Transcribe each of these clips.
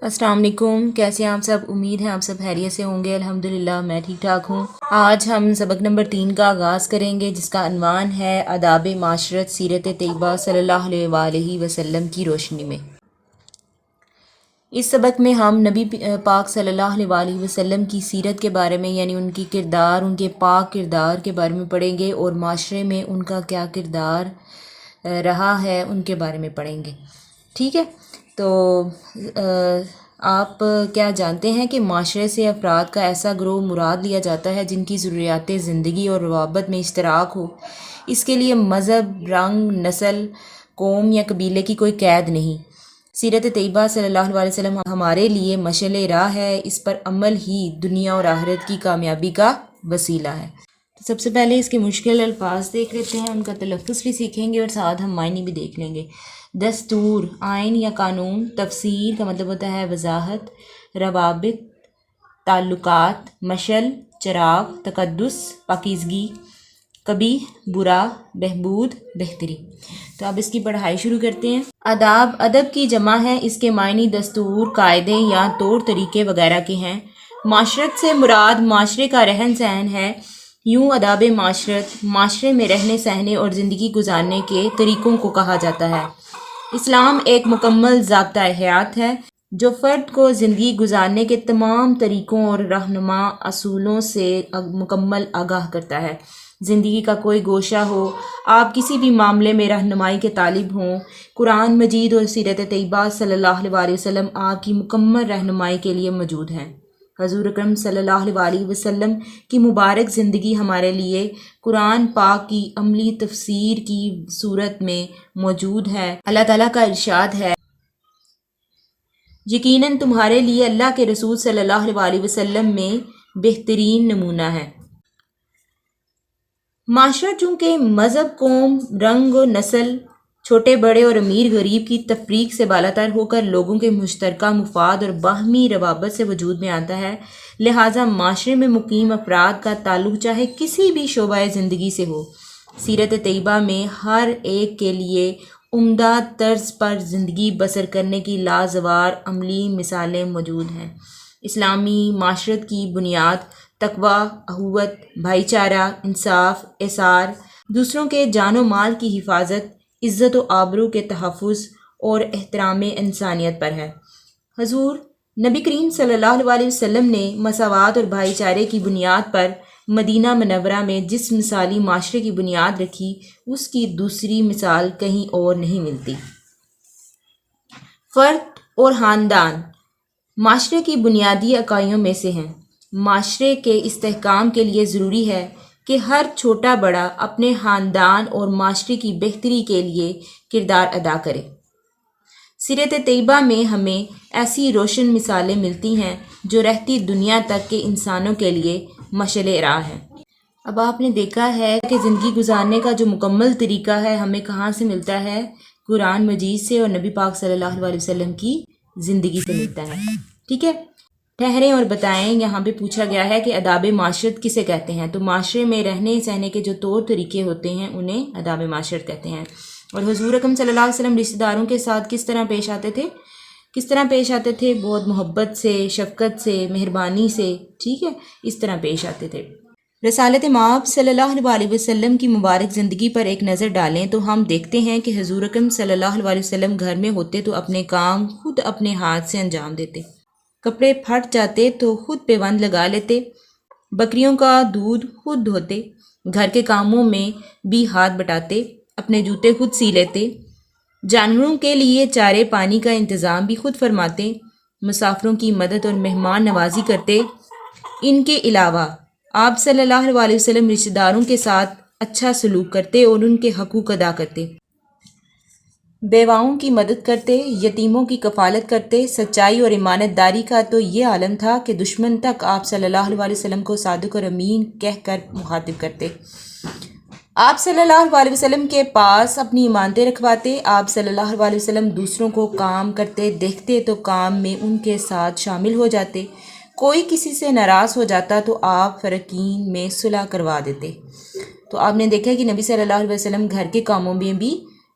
अस्सलाम वालेकुम। कैसे हैं आप सब? उम्मीद है आप सब खैरियत से होंगे। अल्हम्दुलिल्लाह मैं ठीक ठाक हूँ। आज हम सबक नंबर 3 का आगाज़ करेंगे, जिसका अन्वान है आदाब माशरत सीरत तैयबा सल्लल्लाहु अलैहि वसल्लम की रोशनी में। इस सबक में हम नबी पाक सल्लल्लाहु अलैहि वसल्लम की सीरत के बारे में, यानी उनकी किरदार, उनके पाक किरदार के बारे में पढ़ेंगे और माशरे में उनका क्या किरदार रहा है उनके बारे में पढ़ेंगे। ठीक है, तो आप क्या जानते हैं कि माशरे से अफराद का ऐसा ग्रोह मुराद लिया जाता है जिनकी ज़रूरियात ज़िंदगी और रवाबत में इश्तराक हो। इसके लिए मज़हब, रंग, नस्ल, कौम या कबीले की कोई कैद नहीं। सीरत तैयबा सल्लल्लाहु अलैहि वसल्लम हमारे लिए मशअल राह है। इस पर अमल ही दुनिया और आखिरत की कामयाबी का वसीला है। तो सबसे पहले इसके मुश्किल अल्फाज देख लेते हैं, उनका तलफ़्फ़ुज़ भी सीखेंगे और साथ हम मायने भी देख लेंगे। दस्तूर, आइन या कानून। तफसीर का मतलब होता है वजाहत। रवाबित, ताल्लुकात। मशल, चराग। तकद्दुस, पाकीज़गी। कबीह, बुरा। बहबूद, बेहतरी। तो अब इसकी पढ़ाई शुरू करते हैं। आदाब, अदब की जमा है। इसके मायने दस्तूर, कायदे या तौर तरीके वगैरह के हैं। माशरत से मुराद माशरे का रहन सहन है। यूँ आदाब माशरत माशरे में रहने सहने और ज़िंदगी गुजारने के तरीक़ों को कहा जाता है। इस्लाम एक मुकम्मल ज़ाब्ता हयात है जो फ़र्द को ज़िंदगी गुजारने के तमाम तरीक़ों और रहनुमा असूलों से मुकम्मल आगाह करता है। ज़िंदगी का कोई गोशा हो, आप किसी भी मामले में रहनुमाई के तालिब हों, कुरान मजीद और सीरत तैयबा सल्लल्लाहु अलैहि वसल्लम आपकी मुकम्मल रहनुमाई के लिए मौजूद हैं। हज़ूर अकरम सल्लल्लाहु अलैहि वसल्लम की मुबारक ज़िंदगी हमारे लिए कुरान पाक की अमली तफसीर की सूरत में मौजूद है। अल्लाह ताला का इरशाद है, यकीनन तुम्हारे लिए अल्लाह के रसूल सल्लल्लाहु अलैहि वसल्लम में बेहतरीन नमूना है। माशरा चूँकि मज़हब, कौम, रंग व नस्ल, छोटे बड़े और अमीर गरीब की तफरीक से बालातर होकर लोगों के मुश्तरका मुफाद और बाहमी रवाबत से वजूद में आता है, लिहाजा माशरे में मुकीम अफराद का ताल्लुक चाहे किसी भी शोबा ज़िंदगी से हो, सीरत तैयबा में हर एक के लिए उम्दा तर्ज पर ज़िंदगी बसर करने की लाजवार अमली मिसालें मौजूद हैं। इस्लामी माशरत की बुनियाद तकवा, अहूवत, भाईचारा, इंसाफ, एसार, दूसरों के जानो माल की हिफाजत, इज़्ज़त व आबरू के तहफ़्फ़ुज़ और एहतराम इंसानियत पर है। हजूर नबी करीम सल्लल्लाहु अलैहि वसल्लम ने मसावात और भाईचारे की बुनियाद पर मदीना मनव्वरा में जिस मिसाली माशरे की बुनियाद रखी, उसकी दूसरी मिसाल कहीं और नहीं मिलती। फ़र्द और ख़ानदान माशरे की बुनियादी इकाइयों में से हैं। माशरे के इस्तेहकाम के लिए ज़रूरी है कि हर छोटा बड़ा अपने ख़ानदान और माशरे की बेहतरी के लिए किरदार अदा करे। सीरत तैयबा में हमें ऐसी रोशन मिसालें मिलती हैं जो रहती दुनिया तक के इंसानों के लिए मशअल राह हैं। अब आपने देखा है कि ज़िंदगी गुजारने का जो मुकम्मल तरीका है हमें कहाँ से मिलता है? कुरान मजीद से और नबी पाक सल्लल्लाहु अलैहि वसल्लम की ज़िंदगी से मिलता है। ठीक है, ठहरें और बताएं। यहाँ पे पूछा गया है कि आदाब माशरत किसे कहते हैं। तो माशरे में रहने सहने के जो तौर तरीके होते हैं उन्हें आदाब माशरत कहते हैं। और हुज़ूर अकरम सल्लल्लाहु अलैहि वसल्लम रिश्तेदारों के साथ किस तरह पेश आते थे? बहुत मोहब्बत से, शफ़क़त से, मेहरबानी से, ठीक है, इस तरह पेश आते थे। रसालत माब सल्लल्लाहु अलैहि वसल्लम की मुबारक ज़िंदगी पर एक नज़र डालें तो हम देखते हैं कि हुज़ूर अकरम सल्लल्लाहु अलैहि वसल्लम घर में होते तो अपने काम खुद अपने हाथ से अंजाम देते, कपड़े फट जाते तो खुद पेवंद लगा लेते, बकरियों का दूध खुद धोते, घर के कामों में भी हाथ बटाते, अपने जूते खुद सी लेते, जानवरों के लिए चारे पानी का इंतज़ाम भी खुद फरमाते, मुसाफिरों की मदद और मेहमान नवाजी करते। इनके अलावा आप सल्लल्लाहु अलैहि वसल्लम रिश्तेदारों के साथ अच्छा सलूक करते और उनके हकूक़ अदा करते, बेवाओं की मदद करते, यतीमों की कफ़ालत करते। सच्चाई और ईमानदारी का तो ये आलम था कि दुश्मन तक आप सल्लल्लाहु अलैहि वसल्लम को सादिक और अमीन कहकर मुखातिब करते। आप सल्लल्लाहु अलैहि वसल्लम के पास अपनी इमानतें रखवाते। आप सल्लल्लाहु अलैहि वसल्लम दूसरों को काम करते देखते तो काम में उनके साथ शामिल हो जाते। कोई किसी से नाराज़ हो जाता तो आप फ़रकीन में सुलह करवा देते। तो आपने देखा कि नबी सल्लल्लाहु अलैहि वसल्लम घर के कामों में भी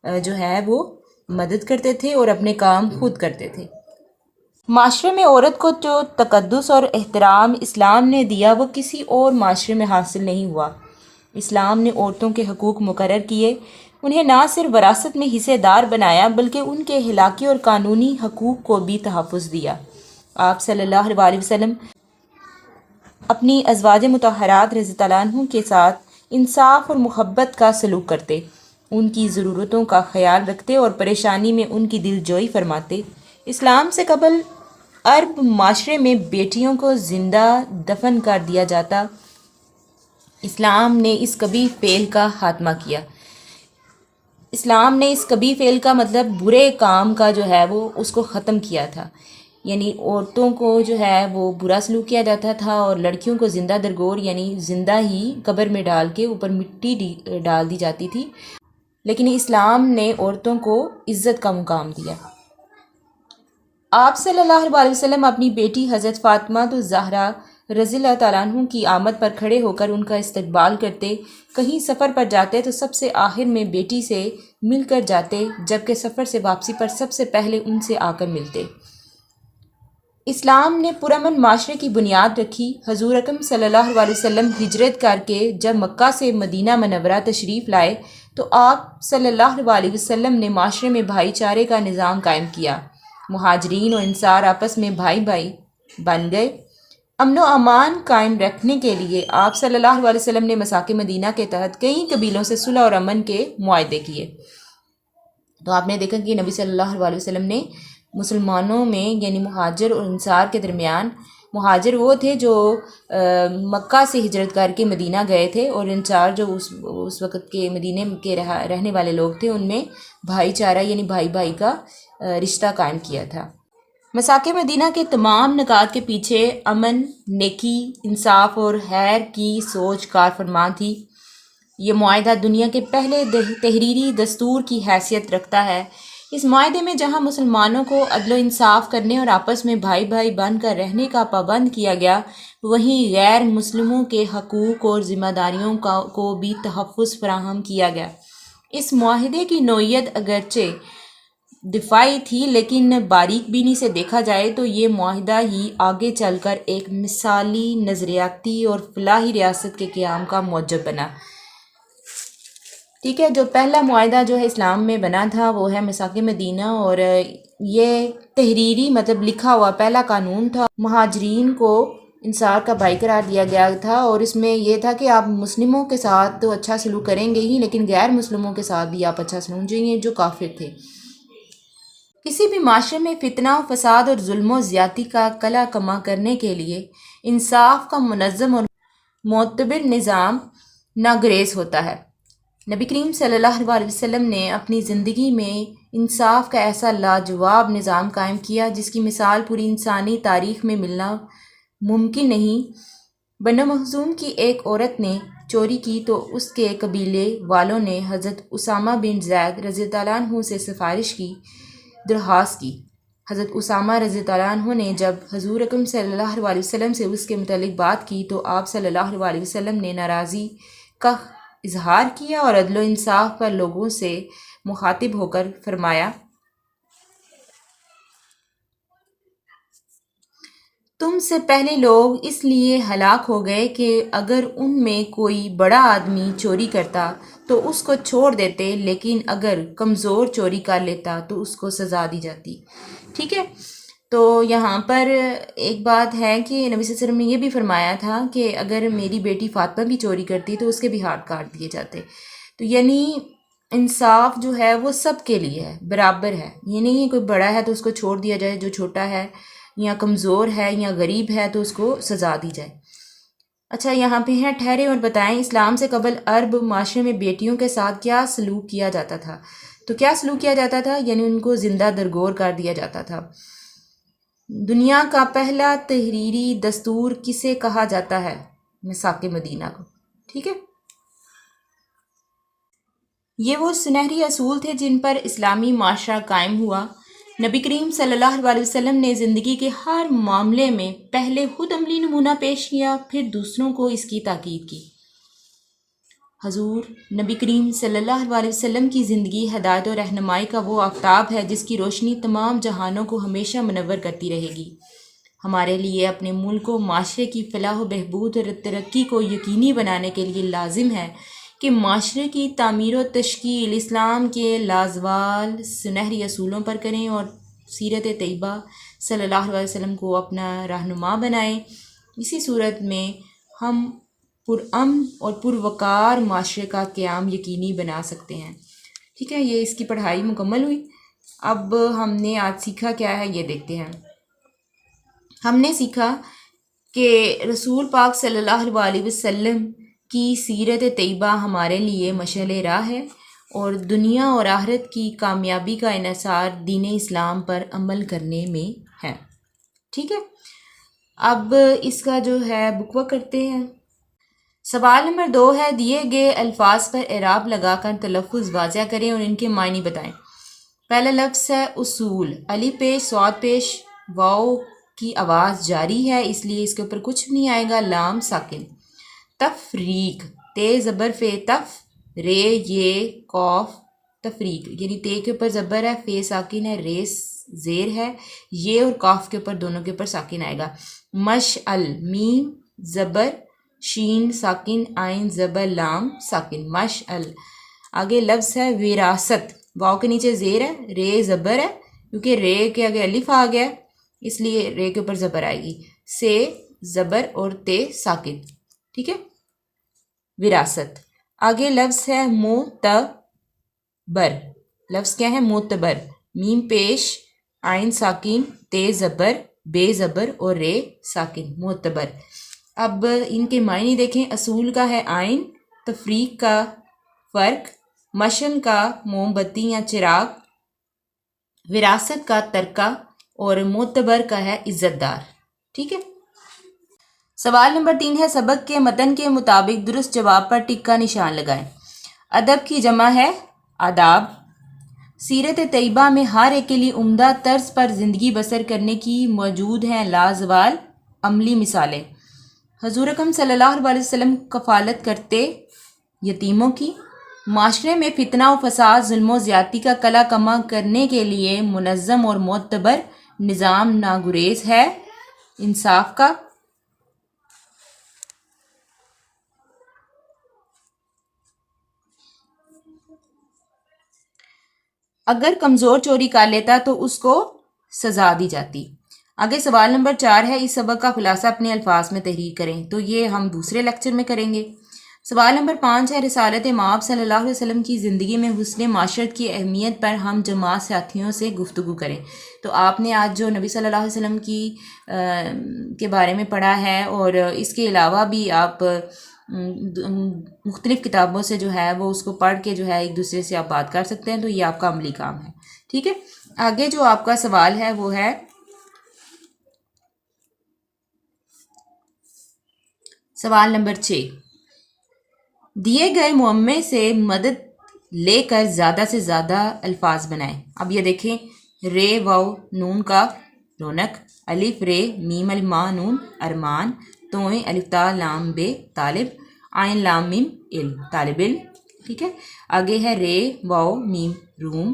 जो है वो मदद करते थे और अपने काम खुद करते थे। معاشرے میں عورت کو جو تقدس اور احترام اسلام نے دیا وہ کسی اور معاشرے میں حاصل نہیں ہوا۔ اسلام نے عورتوں کے حقوق مقرر کیے، انہیں نہ صرف وراثت میں حصے دار بنایا بلکہ ان کے اخلاقی اور قانونی حقوق کو بھی تحفظ دیا۔ آپ صلی اللہ علیہ وسلم اپنی ازواج مطہرات رضی اللہ عنہ کے ساتھ انصاف اور محبت کا سلوک کرتے، ان کی ضرورتوں کا خیال رکھتے اور پریشانی میں ان کی دل جوئی فرماتے۔ اسلام سے قبل عرب معاشرے میں بیٹیوں کو زندہ دفن کر دیا جاتا۔ اسلام نے اس قبیح فعل کا خاتمہ کیا۔ اسلام نے اس قبیح فعل کا مطلب برے کام کا جو ہے وہ اس کو ختم کیا تھا، یعنی عورتوں کو جو ہے وہ برا سلوک کیا جاتا تھا اور لڑکیوں کو زندہ درگور یعنی زندہ ہی قبر میں ڈال کے اوپر مٹی ڈال دی جاتی تھی، لیکن اسلام نے عورتوں کو عزت کا مقام دیا۔ آپ صلی اللہ علیہ وسلم اپنی بیٹی حضرت فاطمہ الزہرا رضی اللہ تعالیٰ عنہ کی آمد پر کھڑے ہو کر ان کا استقبال کرتے، کہیں سفر پر جاتے تو سب سے آخر میں بیٹی سے مل کر جاتے، جبکہ سفر سے واپسی پر سب سے پہلے ان سے آ کر ملتے۔ اسلام نے پرامن معاشرے کی بنیاد رکھی۔ حضور اکرم صلی اللہ علیہ وسلم ہجرت کر کے جب مکہ سے مدینہ منورہ تشریف لائے تو آپ صلی اللہ علیہ وسلم نے معاشرے میں بھائی چارے کا نظام قائم کیا۔ مہاجرین اور انصار آپس میں بھائی بھائی بن گئے۔ امن و امان قائم رکھنے کے لیے آپ صلی اللہ علیہ وسلم نے مساک مدینہ کے تحت کئی قبیلوں سے صلح اور امن کے معاہدے کیے۔ تو آپ نے دیکھا کہ نبی صلی اللہ علیہ وسلم نے مسلمانوں میں یعنی مہاجر اور انصار کے درمیان، مہاجر وہ تھے جو مکہ سے ہجرت کر کے مدینہ گئے تھے، اور انصار جو اس وقت کے مدینے کے رہنے والے لوگ تھے، ان میں بھائی چارہ یعنی بھائی بھائی کا رشتہ قائم کیا تھا۔ مساک مدینہ کے تمام نکات کے پیچھے امن، نیکی، انصاف اور خیر کی سوچ کار فرما تھی۔ یہ معاہدہ دنیا کے پہلے تحریری دستور کی حیثیت رکھتا ہے۔ اس معاہدے میں جہاں مسلمانوں کو عدل و انصاف کرنے اور آپس میں بھائی بھائی بن کر رہنے کا پابند کیا گیا، وہیں غیر مسلموں کے حقوق اور ذمہ داریوں کو بھی تحفظ فراہم کیا گیا۔ اس معاہدے کی نوعیت اگرچہ دفاعی تھی، لیکن باریک بینی سے دیکھا جائے تو یہ معاہدہ ہی آگے چل کر ایک مثالی نظریاتی اور فلاحی ریاست کے قیام کا موجب بنا۔ ٹھیک ہے، جو پہلا معاہدہ جو ہے اسلام میں بنا تھا وہ ہے مساک مدینہ، اور یہ تحریری مطلب لکھا ہوا پہلا قانون تھا۔ مہاجرین کو انصار کا بھائی قرار دیا گیا تھا، اور اس میں یہ تھا کہ آپ مسلموں کے ساتھ تو اچھا سلوک کریں گے ہی، لیکن غیر مسلموں کے ساتھ بھی آپ اچھا سلوک کریں گے جو کافر تھے۔ کسی بھی معاشرے میں فتنہ، فساد اور ظلم و زیادتی کا کلا کما کرنے کے لیے انصاف کا منظم اور معتبر نظام ناگزیر ہوتا ہے۔ نبی کریم صلی اللہ علیہ وسلم نے اپنی زندگی میں انصاف کا ایسا لاجواب نظام قائم کیا جس کی مثال پوری انسانی تاریخ میں ملنا ممکن نہیں۔ بنو مخزوم کی ایک عورت نے چوری کی تو اس کے قبیلے والوں نے حضرت اسامہ بن زید رضی اللہ عنہ سے سفارش کی، درخواست کی۔ حضرت اسامہ رضی اللہ عنہ نے جب حضور اکرم صلی اللہ علیہ وسلم سے اس کے متعلق بات کی تو آپ صلی اللہ علیہ وسلم نے ناراضی کا اظہار کیا اور عدل و انصاف پر لوگوں سے مخاطب ہو کر فرمایا، تم سے پہلے لوگ اس لیے ہلاک ہو گئے کہ اگر ان میں کوئی بڑا آدمی چوری کرتا تو اس کو چھوڑ دیتے، لیکن اگر کمزور چوری کر لیتا تو اس کو سزا دی جاتی۔ ٹھیک ہے، تو یہاں پر ایک بات ہے کہ نبی صلی اللہ علیہ وسلم نے یہ بھی فرمایا تھا کہ اگر میری بیٹی فاطمہ بھی چوری کرتی تو اس کے بھی ہاتھ کاٹ دیے جاتے۔ تو یعنی انصاف جو ہے وہ سب کے لیے ہے، برابر ہے۔ یہ نہیں ہے کوئی بڑا ہے تو اس کو چھوڑ دیا جائے، جو چھوٹا ہے یا کمزور ہے یا غریب ہے تو اس کو سزا دی جائے۔ اچھا، یہاں پہ ہیں ٹھہرے اور بتائیں اسلام سے قبل عرب معاشرے میں بیٹیوں کے ساتھ کیا سلوک کیا جاتا تھا؟ تو کیا سلوک کیا جاتا تھا؟ یعنی ان کو زندہ درگور کر دیا جاتا تھا۔ دنیا کا پہلا تحریری دستور کسے کہا جاتا ہے؟ مساک مدینہ کو۔ ٹھیک ہے، یہ وہ سنہری اصول تھے جن پر اسلامی معاشرہ قائم ہوا۔ نبی کریم صلی اللہ علیہ وسلم نے زندگی کے ہر معاملے میں پہلے خود عملی نمونہ پیش کیا، پھر دوسروں کو اس کی تاکید کی۔ حضور نبی کریم صلی اللہ علیہ وسلم کی زندگی ہدایت و رہنمائی کا وہ آفتاب ہے جس کی روشنی تمام جہانوں کو ہمیشہ منور کرتی رہے گی۔ ہمارے لیے اپنے ملک و معاشرے کی فلاح و بہبود اور ترقی کو یقینی بنانے کے لیے لازم ہے کہ معاشرے کی تعمیر و تشکیل اسلام کے لازوال سنہری اصولوں پر کریں اور سیرت طیبہ صلی اللہ علیہ وسلم کو اپنا رہنما بنائیں۔ اسی صورت میں ہم پرامن اور پروقار معاشرے کا قیام یقینی بنا سکتے ہیں۔ ٹھیک ہے، یہ اس کی پڑھائی مکمل ہوئی۔ اب ہم نے آج سیکھا کیا ہے یہ دیکھتے ہیں۔ ہم نے سیکھا کہ رسول پاک صلی اللہ علیہ وسلم کی سیرت طیبہ ہمارے لیے مشعل راہ ہے اور دنیا اور آخرت کی کامیابی کا انحصار دین اسلام پر عمل کرنے میں ہے۔ ٹھیک ہے، اب اس کا جو ہے بکوا کرتے ہیں۔ سوال نمبر 2 ہے، دیے گئے الفاظ پر اعراب لگا کر تلفظ واضح کریں اور ان کے معنی بتائیں۔ پہلا لفظ ہے اصول، الف پیش صاد پیش، واؤ کی آواز جاری ہے اس لیے اس کے اوپر کچھ نہیں آئے گا، لام ساکن۔ تفریق، تے زبر فے تف، رے یہ قوف تفریق، یعنی تے کے اوپر زبر ہے، فے ساکن ہے، رے زیر ہے، یہ اور قاف کے اوپر دونوں کے اوپر ساکن آئے گا۔ مشعل، میم زبر شین ساکن، آئین زبر لام ساکن، مشعل۔ آگے لفظ ہے وراثت، واؤ کے نیچے زیر ہے، رے زبر ہے کیونکہ رے کے آگے الف آ گیا اس لیے رے کے اوپر زبر آئے گی، سے زبر اور تے ساکن۔ ٹھیک ہے، وراثت۔ آگے لفظ ہے معتبر، لفظ کیا ہے معتبر، میم پیش آئین ساکن، تے زبر بے زبر اور رے ساکن، معتبر۔ اب ان کے معنی دیکھیں، اصول کا ہے آئین، تفریق کا فرق، مشعل کا موم بتی یا چراغ، وراثت کا ترکہ اور معتبر کا ہے عزت دار۔ ٹھیک ہے، سوال نمبر 3 ہے، سبق کے متن کے مطابق درست جواب پر ٹک کا نشان لگائیں۔ ادب کی جمع ہے آداب۔ سیرت طیبہ میں ہر ایک کے لیے عمدہ طرز پر زندگی بسر کرنے کی موجود ہیں لازوال عملی مثالیں۔ حضور اکرم صلی اللہ علیہ وسلم کفالت کرتے یتیموں کی، معاشرے میں فتنہ و فساد ظلم و زیادتی کا کلا کما کرنے کے لیے منظم اور معتبر نظام ناگریز ہے انصاف کا، اگر کمزور چوری کر لیتا تو اس کو سزا دی جاتی۔ آگے سوال نمبر 4 ہے، اس سبق کا خلاصہ اپنے الفاظ میں تحریر کریں، تو یہ ہم دوسرے لیکچر میں کریں گے۔ سوال نمبر 5 ہے، رسالت مآب صلی اللہ علیہ وسلم کی زندگی میں حسن معاشرت کی اہمیت پر ہم جماعت ساتھیوں سے گفتگو کریں۔ تو آپ نے آج جو نبی صلی اللہ علیہ وسلم کے بارے میں پڑھا ہے اور اس کے علاوہ بھی آپ مختلف کتابوں سے جو ہے وہ اس کو پڑھ کے جو ہے ایک دوسرے سے آپ بات کر سکتے ہیں، تو یہ آپ کا عملی کام ہے۔ ٹھیک ہے، آگے جو آپ کا سوال ہے وہ ہے سوال نمبر 6، دیے گئے معمے سے مدد لے کر زیادہ سے زیادہ الفاظ بنائیں۔ اب یہ دیکھیں، رے واو نون کا رونق، الف رے میم الما نون ارمان، توئیں الف تا لام بے طالب، آئین لام میم علم طالب علم۔ ٹھیک ہے، آگے ہے رے واو میم روم،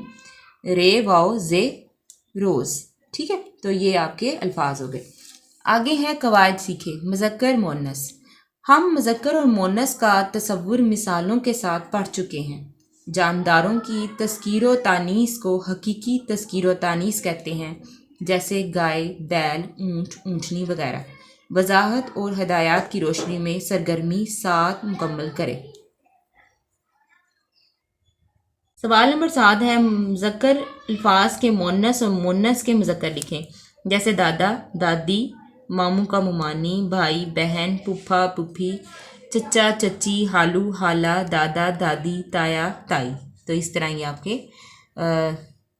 رے واو زے روز۔ ٹھیک ہے، تو یہ آپ کے الفاظ ہو گئے۔ آگے ہے قواعد سیکھے، مذکر مؤنث۔ ہم مذکر اور مؤنث کا تصور مثالوں کے ساتھ پڑھ چکے ہیں۔ جانداروں کی تذکیر و تانیث کو حقیقی تذکیر و تانیث کہتے ہیں، جیسے گائے، بیل، اونٹ، اونٹنی وغیرہ۔ وضاحت اور ہدایات کی روشنی میں سرگرمی ساتھ مکمل کریں۔ سوال نمبر 7 ہے، مذکر الفاظ کے مؤنث اور مؤنث کے مذکر لکھیں، جیسے دادا، دادی، ماموں کا ممانی، بھائی، بہن، پھوپھا، پھوپھی، چچا، چچی، ہالو، ہالہ، دادا، دادی، تایا، تائی۔ تو اس طرح یہ آپ کے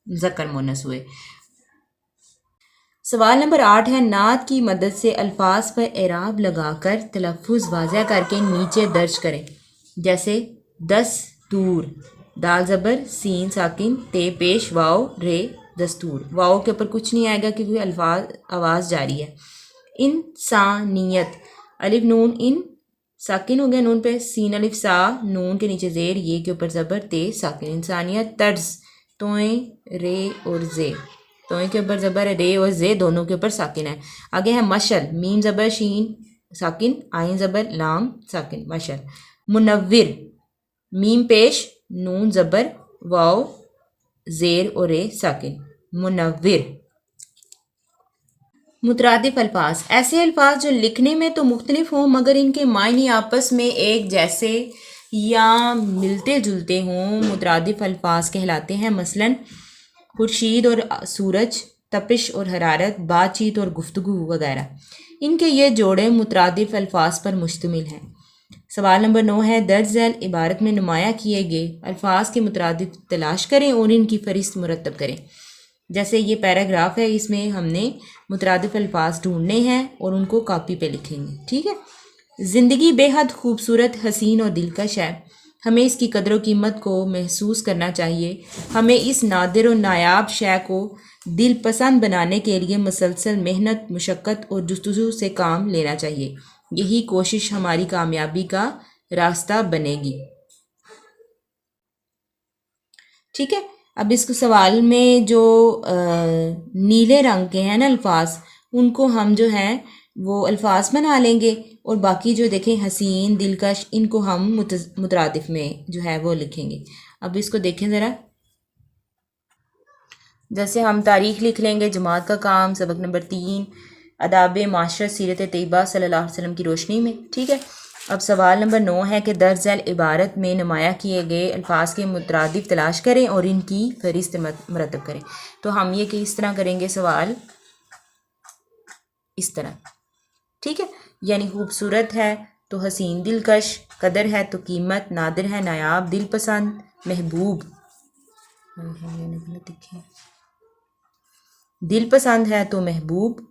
مذکر مؤنث ہوئے۔ سوال نمبر 8 ہے، نعت کی مدد سے الفاظ پر اعراب لگا کر تلفظ واضح کر کے نیچے درج کریں، جیسے دستور، دال زبر سین ساکن، تے پیش واؤ رے دستور، واؤ کے اوپر کچھ نہیں آئے گا کیونکہ الفاظ آواز جاری ہے۔ انسانیت، الف نون ان साकिन हो गया नून पे, सीन अलिफ सा, नून के नीचे ज़ेर, ये के ऊपर ज़बर, ते साकिन। इंसानियत, तर्ज, तोए रे और जे, तोए के ऊपर ज़बर है, रे और जे दोनों के ऊपर साकिन है। आगे है मशल, मीम ज़बर शीन साकिन, आइन ज़बर लाम साकिन, मशल। मुनव्विर, मीम पेश, नून ज़बर, वाव ज़ेर और रे साकिन, मुनव्विर। मुतरादिफ अल्फाज, ऐसे अल्फाज जो लिखने में तो मुख्तलिफ हों मगर इनके मायने आपस में एक जैसे या मिलते जुलते हों, मुतरादिफ अल्फाज कहलाते हैं। मसलन खुर्शीद और सूरज, तपिश और हरारत, बातचीत और गुफ्तगू वगैरह। इनके ये जोड़े मुतरादिफ अल्फाज पर मुश्तमिल हैं। सवाल नंबर 9 है, दर्ज झैल इबारत में नुमाया किए गए अल्फाज के मुतरादिफ तलाश करें और इनकी फ़हरिस्त मुरतब करें। जैसे ये पैराग्राफ है, इसमें हमने मुतरादिफ अल्फाज ढूंढने हैं और उनको कॉपी पे लिखेंगे, ठीक है। ज़िंदगी बेहद खूबसूरत, हसीन और दिलकश है। हमें इसकी कदर व कीमत को महसूस करना चाहिए। हमें इस नादिर और नायाब शय को दिल पसंद बनाने के लिए मुसलसल मेहनत, मुशक्क़त और जुस्तजू से काम लेना चाहिए। यही कोशिश हमारी कामयाबी का रास्ता बनेगी, ठीक है। अब इसको सवाल में जो नीले रंग के हैं ना अल्फाज, उनको हम जो है वो अल्फाज बना लेंगे और बाकी जो देखें हसीन, दिलकश, इनको हम मुतरादिफ में जो है वो लिखेंगे। अब इसको देखें ज़रा, जैसे हम तारीख़ लिख लेंगे, जमात का काम, सबक नंबर 3, अदाब माशरत सीरत तैयबा सल्लल्लाहु अलैहि वसल्लम की रोशनी में, ठीक है। अब सवाल नंबर 9 है कि दर्ज झैल इबारत में नुमाया किए गए अल्फाज के मुतरादिफ तलाश करें और इनकी फ़हरिस्त मुरतब करें। तो हम ये किस तरह करेंगे, सवाल इस तरह, ठीक है। यानी खूबसूरत है तो हसीन, दिलकश, कदर है तो कीमत, नादिर है नायाब, दिल पसंद, महबूब, दिल पसंद है तो महबूब,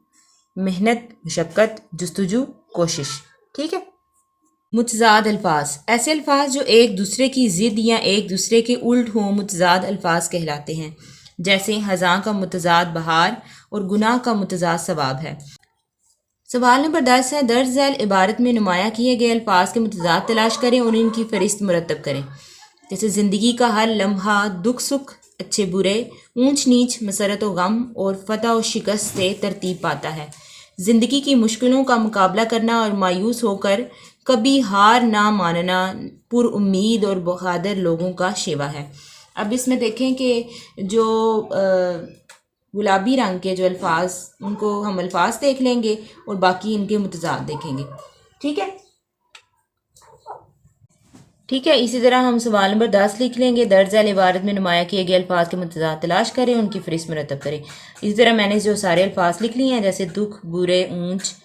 मेहनत, मुशक्क़त, जुस्तजू, कोशिश, ठीक है। मुतज़ाद अल्फाज, ऐसे अल्फाज जो एक दूसरे की ज़िद या एक दूसरे के उल्ट हों मुतज़ाद अल्फाज कहलाते हैं। जैसे हज़ां का मुतज़ाद बहार और गुनाह का मुतज़ाद सवाब है। सवाल नंबर 10 है, दर्ज झैल इबारत में नुमाया किए गए अल्फाज के मुतज़ाद तलाश करें और इनकी फ़हरिस्त मुरतब करें। जैसे ज़िंदगी का हर लम्हा, दुख सुख, अच्छे बुरे, ऊंच नीच, मसरत व गम और फ़तह व शिकस्त से तरतीब पाता है। ज़िंदगी की मुश्किलों का मुकाबला करना और मायूस होकर कभी हार ना मानना पुरउम्मीद और बहादुर लोगों का शेवा है। अब इसमें देखें कि जो गुलाबी रंग के जो अल्फाज, उनको हम अल्फाज देख लेंगे और बाकी इनके मुतज़ाद देखेंगे, ठीक है, ठीक है। इसी तरह हम सवाल नंबर 10 लिख लेंगे, दर्ज झैल इबारत में नुमाया किए गए अल्फाज के मुतज़ाद तलाश करें, उनकी फ़हरिस्त मुरतब करें। इसी तरह मैंने जो सारे अल्फाज लिख लिए हैं, जैसे दुख, बुरे, ऊंच,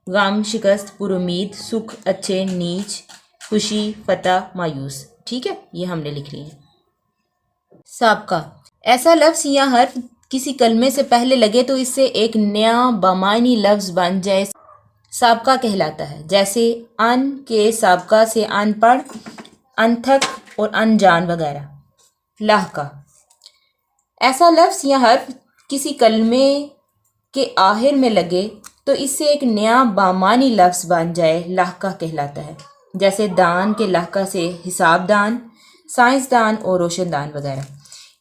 गम, शिकस्त, पुरुमीद, सुख, अच्छे, नीच, खुशी, फतह, मायूस, ठीक है, ये हमने लिख लिए हैं। साबका, ऐसा लफ्ज़ या हर्फ किसी कलमे से पहले लगे तो इससे एक नया बामानी लफ्ज़ बन जाए, साबका कहलाता है। जैसे अन के साबका से अनपढ़, अनथक और अनजान वगैरह। लाहका, ऐसा लफ्ज़ या हर्फ किसी कलमे के आखिर में लगे तो इससे एक नया बामानी लफ्ज़ बन जाए, लाहका कहलाता है। जैसे दान के लाहका से हिसाबदान, साइंसदान और रोशनदान वगैरह।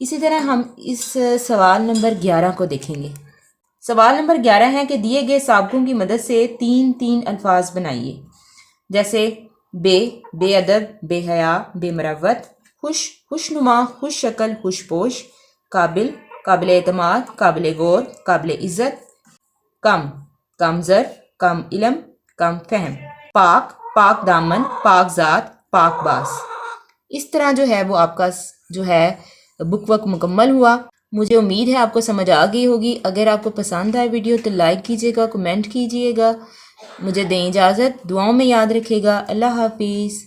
इसी तरह हम इस सवाल नंबर 11 को देखेंगे। सवाल नंबर 11 है कि दिए गए साबकों की मदद से 3 अल्फाज बनाइए। जैसे बेअदब, बेहया, बेमरवत, खुशनुमा, खुश शक्ल, खुशपोश, काबिल, काबिल एतमाद, काबिल गौर, काबिल इज़्ज़त, कमज़र, कम इलम, कम फहम, पाक, पाक दामन, पाक ज़ात, पाक बास। इस तरह जो है वो आपका जो है बुक वर्क मुकम्मल हुआ। मुझे उम्मीद है आपको समझ आ गई होगी। अगर आपको पसंद आए वीडियो तो लाइक कीजिएगा, कमेंट कीजिएगा। मुझे दें इजाज़त, दुआओं में याद रखिएगा। अल्लाह हाफिज़।